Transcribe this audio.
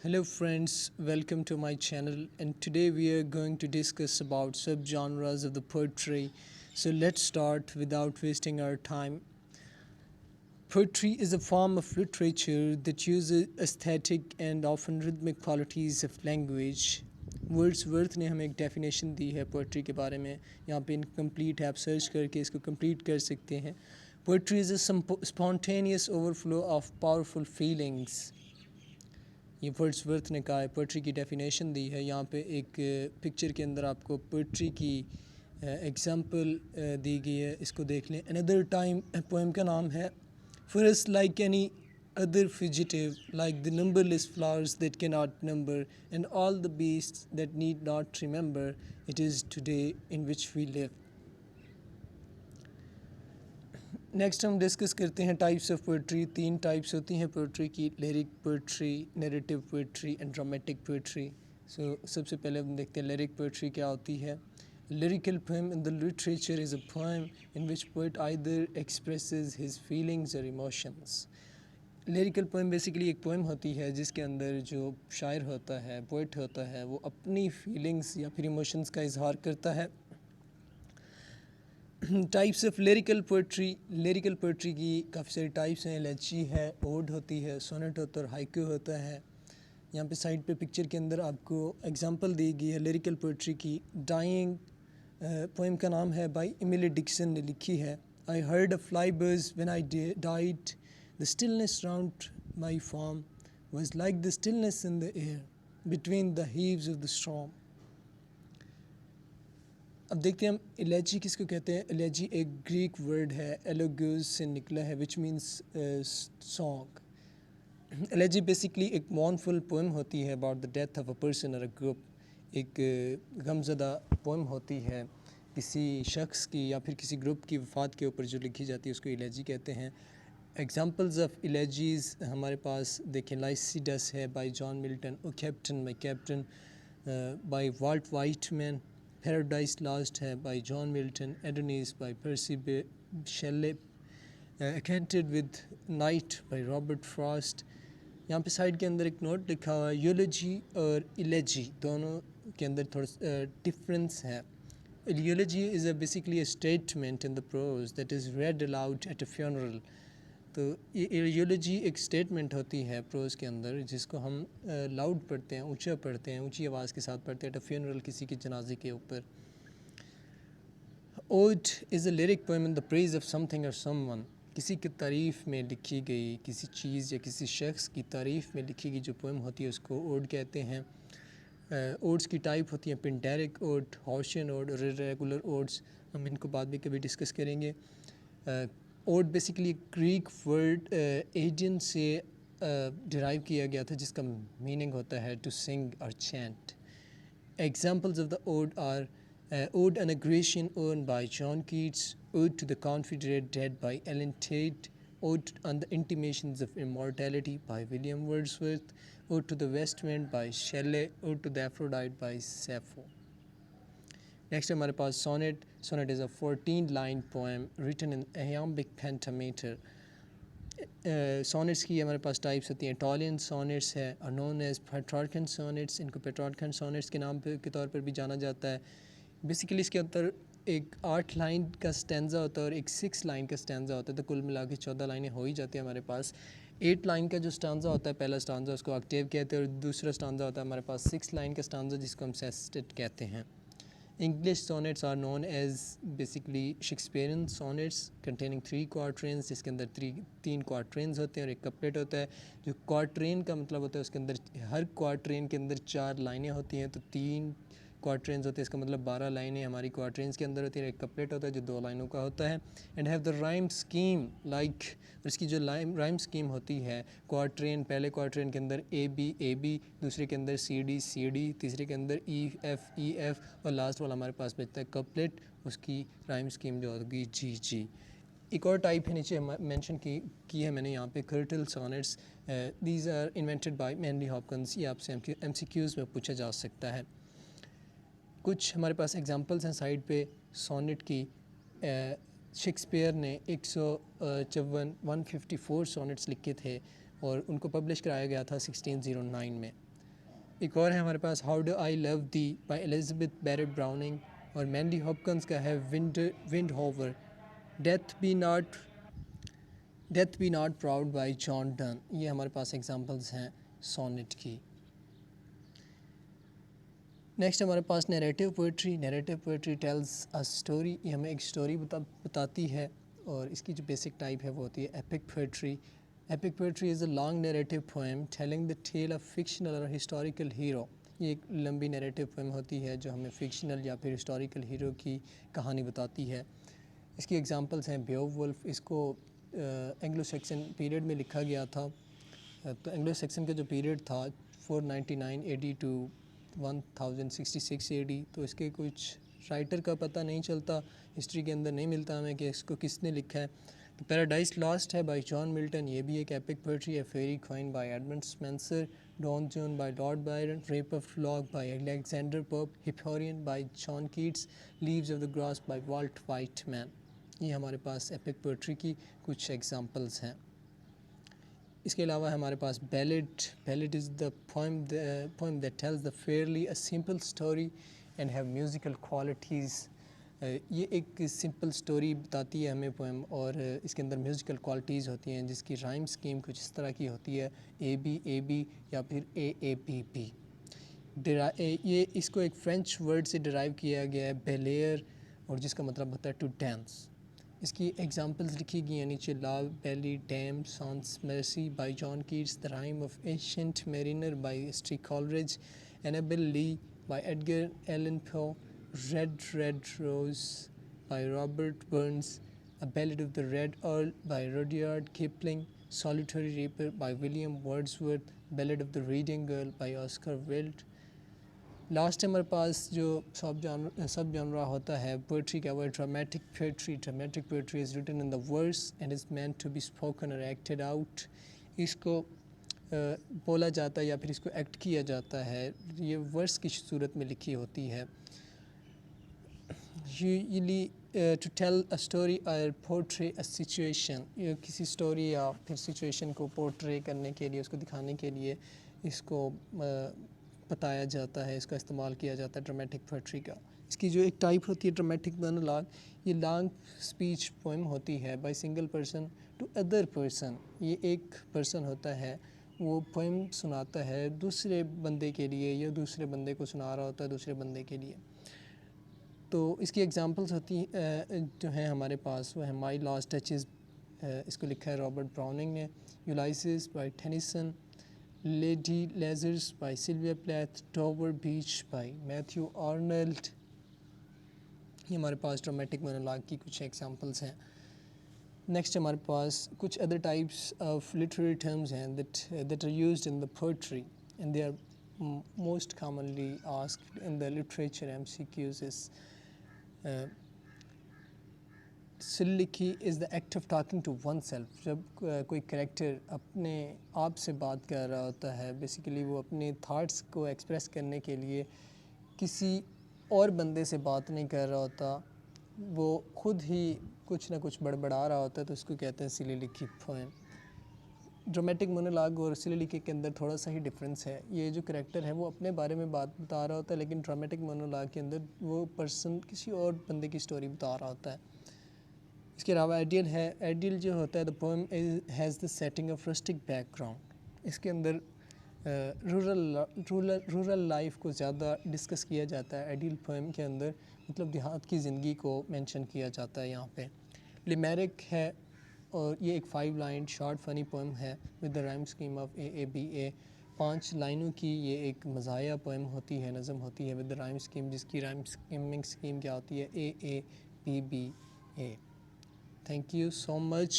Hello friends, welcome to my channel and today we are going to discuss about subgenres of the poetry. So let's start without wasting our time. Poetry is a form of literature that uses aesthetic and often rhythmic qualities of language. Wordsworth ने हमें एक definition दी है poetry के बारे में. यहाँ पे incomplete है, आप सर्च करके इसको कंप्लीट कर सकते हैं. Poetry is a spontaneous overflow of powerful feelings. ये वर्ड्सवर्थ ने कहा है, पोइट्री की डेफिनेशन दी है. यहाँ पे एक पिक्चर के अंदर आपको पोइट्री की एग्जांपल दी गई है, इसको देख लें. अनदर टाइम पोएम का नाम है For us like any other fugitive, like the numberless flowers that cannot number, and all the beasts that need not remember, it is today in which we live. Next हम discuss करते हैं types of poetry. 3 types होती हैं poetry की: lyric poetry, narrative poetry and dramatic poetry. So सबसे पहले हम देखते हैं लिरिक पोइट्री क्या होती है. Lyrical poem in the literature is a poem in which poet either expresses his feelings और इमोशंस. लिरिकल पोएम बेसिकली एक पोएम होती है जिसके अंदर जो शायर होता है, पोएट होता है, वो अपनी फीलिंग्स या फिर इमोशंस का इजहार करता है. टाइप्स ऑफ लिरिकल पोइट्री की काफ़ी सारी टाइप्स हैं. एलेजी है, ओड होती है, सोनेट होता है और हाइकू होता है. यहाँ पे साइड पे पिक्चर के अंदर आपको एग्जांपल दी गई है लिरिकल पोइट्री की. डाइंग पोएम का नाम है, बाय एमिली डिक्सन ने लिखी है. I heard a fly buzz when I died, the stillness round my form was like the stillness in the air between the heaves of the storm. अब देखते हैं हम एलेजी किसको कहते हैं. एलेजी एक ग्रीक वर्ड है, एलोगोस से निकला है, which means song. Elegy basically एक मॉर्नफुल पोएम होती है about the death of a person और अ ग्रुप. एक गमज़दा पोएम होती है किसी शख्स की या फिर किसी ग्रुप की वफ़ात के ऊपर जो लिखी जाती है, उसको एलेजी कहते हैं. एग्जाम्पल्स ऑफ एलेजीज़ हमारे पास देखें. लाइसिडस है by John Milton. O Captain my Captain by Walt Whitman. Paradise Lost है by John Milton. Adonais by Percy Shelley. Acquainted with night by Robert Frost. यहाँ पे साइड के अंदर एक नोट लिखा हुआ है. यूलोजी और इलेजी दोनों के अंदर थोड़ा डिफरेंस है. Eulogy is a basically a statement in the prose that is read aloud at a funeral. तो ये यूलोजी एक स्टेटमेंट होती है प्रोज के अंदर जिसको हम लाउड पढ़ते हैं, ऊंचा पढ़ते हैं, ऊंची आवाज़ के साथ पढ़ते हैं एट अ फ्यूनरल, किसी के जनाजे के ऊपर. Ode is a lyric poem in the praise of something और समवन. किसी की तारीफ़ में लिखी गई, किसी चीज़ या किसी शख्स की तारीफ़ में लिखी गई जो पोएम होती है उसको ओड कहते हैं. ओड्स की टाइप होती हैं पेंटेरिक ओड, हॉशियन ओड और इरेगुलर ओड्स. हम इनको बाद में कभी डिस्कस करेंगे. ओड बेसिकली ग्रीक वर्ड एडियन से डिराइव किया गया था जिसका मीनिंग होता है टू सिंग और chant. Examples of the ode are Ode on a Grecian Urn by John Keats, Ode to the Confederate Dead by Ellen Tate, Ode on the Intimations of Immortality by William Wordsworth, Ode to the West Wind by Shelley, Ode to the Aphrodite by Sappho. Next हमारे पास sonnet. Sonnet is a 14-line poem written in iambic pentameter. Sonnets की हमारे पास types होती हैं. Italian sonnets है और known as Petrarchan sonnets. इनको Petrarchan sonnets के नाम के तौर पर भी जाना जाता है. बेसिकली इसके अंदर एक 8 लाइन का स्टैंजा होता है और एक 6 लाइन का स्टैंजा होता है, तो कुल मिला के 14 लाइनें हो ही जाती हैं हमारे पास. 8 लाइन का जो स्टांजा होता है, पहला स्टांजा, उसको ऑक्टेव कहते हैं, और दूसरा स्टांजा होता है हमारे पास 6 लाइन का स्टांजा जिसको हम सेस्टेट कहते हैं. English sonnets are known as basically Shakespearean sonnets containing 3 quatrains, जिसके अंदर 3 quatrains होते हैं और एक कपलेट होता है. जो quatrain का मतलब होता है उसके अंदर हर quatrain के अंदर 4 लाइनें होती हैं, तो 3 quatrains होते हैं, इसका मतलब 12 लाइनें हमारी quatrains के अंदर होती है. एक कपलेट होता है जो 2 लाइनों का होता है. And have the rhyme scheme like, इसकी जो राइम स्कीम होती है, क्वार्ट्रेन, पहले क्वार्ट्रेन के अंदर ए बी, दूसरे के अंदर सी डी, तीसरे के अंदर ई एफ और लास्ट वाला हमारे पास बचता है कपलेट, उसकी राइम स्कीम जो होगी जी. एक और टाइप है नीचे मेंशन की है मैंने यहाँ पे, curtal sonnets. These are invented by Manley Hopkins. ये आपसे MCQs में पूछा जा सकता है. कुछ हमारे पास एग्जांपल्स हैं साइड पे सोनेट की. शेक्सपियर ने 154 सोनेट्स लिखे थे और उनको पब्लिश कराया गया था 1609 में. एक और है हमारे पास how do I love thee by Elizabeth Barrett Browning, और मैंडी हॉपकिंस का है Windhover, death be not proud by John Donne. ये हमारे पास एग्जांपल्स हैं सोनेट की। नेक्स्ट हमारे पास narrative poetry tells a story, ये हमें एक स्टोरी बताती है, और इसकी जो बेसिक टाइप है वो होती है epic poetry. Epic poetry is a long narrative poem telling the tale of fictional और हिस्टोरिकल हीरो। ये एक लंबी नैरेटिव पोएम होती है जो हमें फिक्शनल या फिर हिस्टोरिकल हीरो की कहानी बताती है। इसकी एग्जांपल्स हैं बेओवुल्फ, इसको एंग्लो सैक्सन पीरियड में लिखा गया था। तो एंग्लो सैक्सन का जो पीरियड था 499 एडी टू 1066 एडी, तो इसके कुछ राइटर का पता नहीं चलता, हिस्ट्री के अंदर नहीं मिलता हमें कि इसको किसने लिखा है। तो पैराडाइज लॉस्ट है बाय जॉन मिल्टन, ये भी एक एपिक पोइट्री है। Faerie Queene by Edmund Spenser, Don Juan by Lord Byron, Rape of Lock by Alexander Pope, Hyperion by John Keats, Leaves of the Grass by Walt Whitman. ये हमारे पास epic poetry की कुछ examples हैं। इसके अलावा हमारे पास ballad is the poem that tells the fairly a simple story and have musical qualities. ये एक सिंपल स्टोरी बताती है हमें पोएम, और इसके अंदर म्यूज़िकल क्वालिटीज़ होती हैं, जिसकी राइम स्कीम कुछ इस तरह की होती है, ए बी या फिर ए बी बी। ये इसको एक फ्रेंच वर्ड से डिराइव किया गया है, बेलेयर, और जिसका मतलब होता है टू डांस। इसकी एग्जांपल्स लिखी गई हैं नीचे, la, belle, dame, sans merci by John Keats, the Rime of Ancient Mariner by S T Coleridge, Annabel Lee by Edgar Allan Poe, Red Rose by Robert Burns, a Ballad of the Red Earl by Rudyard Kipling, Solitary Reaper by William Wordsworth, Ballad of the Reading Girl by Oscar Wilde. Last हमारे पास जो सब genre होता है poetry का, वो dramatic poetry is written in the verse and is meant to be spoken और acted out. इसको बोला जाता है या फिर इसको एक्ट किया जाता है, ये वर्स की सूरत में लिखी होती है। Usually to tell a story और पोर्ट्रे अ सिचुएशन, किसी स्टोरी या फिर सिचुएशन को पोर्ट्रे करने के लिए, उसको दिखाने के लिए इसको बताया जाता है, इसका इस्तेमाल किया जाता है ड्रामेटिक पोइट्री का। इसकी जो एक टाइप होती है ड्रामेटिक मोनोलॉग, ये लॉन्ग स्पीच पोएम होती है by single person to other person. ये एक पर्सन होता है, वो पोएम सुनाता है दूसरे बंदे के लिए, या दूसरे बंदे को सुना रहा होता है दूसरे बंदे के लिए। तो इसकी एग्जांपल्स होती जो हैं हमारे पास, वो है माई लास्ट टचेस, इसको लिखा है रॉबर्ट ब्राउनिंग ने, Ulysses by Tennyson, Lady Lazarus by Sylvia Plath, Dover Beach by Matthew Arnold. ये हमारे पास ड्रामेटिक मोनोलॉग की कुछ एग्जांपल्स हैं। नेक्स्ट हमारे पास कुछ other types of literary terms हैं that are used in the poetry and they are most commonly asked in the literature MCQs is soliloquy is the act of talking to oneself। जब कोई character अपने आप से बात कर रहा होता है, बेसिकली वो अपने थाट्स को एक्सप्रेस करने के लिए किसी और बंदे से बात नहीं कर रहा होता, वो खुद ही कुछ ना कुछ बड़बड़ा रहा होता है, तो उसको कहते हैं soliloquy पोएम। ड्रामेटिक मोनोलॉग और soliloquy के अंदर थोड़ा सा ही डिफरेंस है। ये जो कैरेक्टर है वो अपने बारे में बात बता रहा होता है, लेकिन ड्रामेटिक मोनोलॉग के अंदर वो पर्सन किसी और बंदे की स्टोरी बता रहा होता है। इसके अलावा आइडियल है, आइडियल जो होता है the poem has the setting of rustic background. इसके अंदर रूरल लाइफ को ज़्यादा डिस्कस किया जाता है आइडियल पोएम के अंदर, मतलब देहात की ज़िंदगी को मेंशन किया जाता है यहाँ पे। लिमेरिक है, और ये एक 5 लाइन शॉर्ट फनी पोएम है with the rhyme scheme of AABA। 5 लाइनों की ये एक मज़ाया पोएम होती है, नज़म होती है विद द राइम स्कीम, जिसकी राइम स्कीम क्या होती है AABBA। Thank you so much.